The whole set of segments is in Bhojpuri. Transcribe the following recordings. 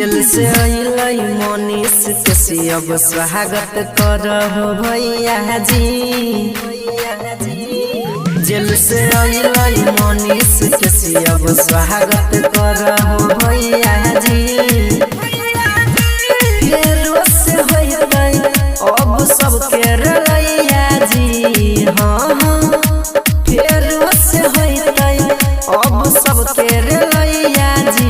जेल से अइलै मनीष कश्यप स्वागत करहो भैया जी। जेल से अइलै मनीष कश्यप स्वागत करहो भैया जी। फेरो से होइतै अब सबके रलैया जी। हाँ फेरो से होइतै अब सबके रलैया जी।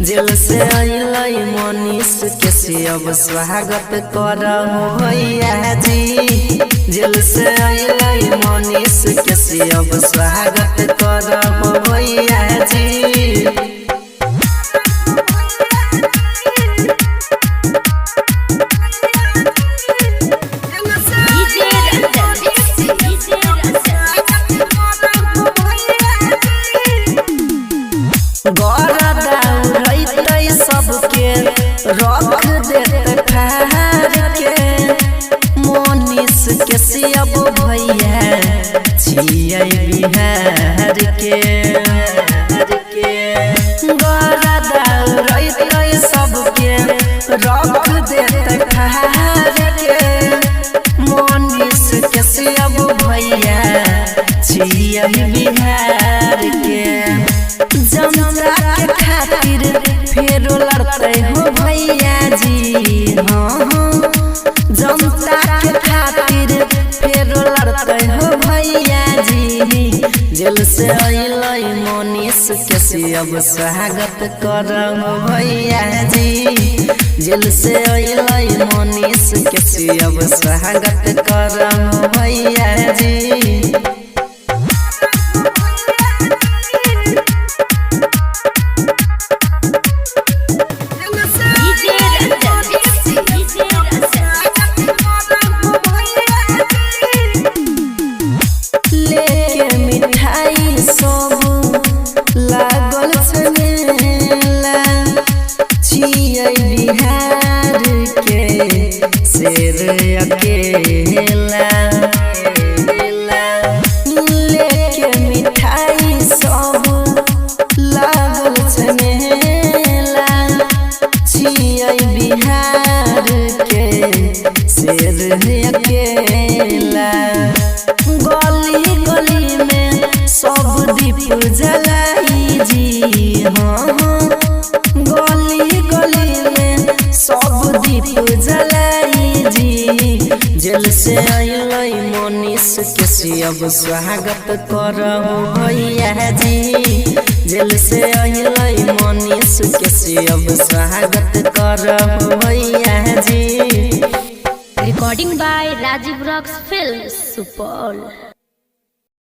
जेल से अइलै मनीष कश्यप स्वागत करहो भैया जी। जेल से अइलै मनीष कश्यप स्वागत करहो भैया जी। सबके रख देते फाड़ के मनीष कश्यप भैया छियै बिहार के। गरा दौड़ै सबके रख देते फाड़ के मनीष कश्यप भैया छियै बिहार के। जनता के खातिर फेरो लड़ते हो भैया जी। हाँ जनता के खातिर फेरो लड़ते हो भैया जी। जेल से अइलै मनीष कश्यप स्वागत करहो भैया जी। जेल से अइलै मनीष कश्यप स्वागत करहो भैया जी। लागल छनेला छियै बिहार के शेर अकेला। लेके मिठाई सब लागल छनेला छियै बिहार के शेर अकेला। गली गली में सब दीप जलाई जी। हाँ गली गली में सब दीप जलाई जी। जेल से अइलै मनीष कश्यप स्वागत करहो भैया जी। जेल से अइलै मनीष कश्यप स्वागत करहो भैया जी। Recording by Rajeev rocks film Supaul.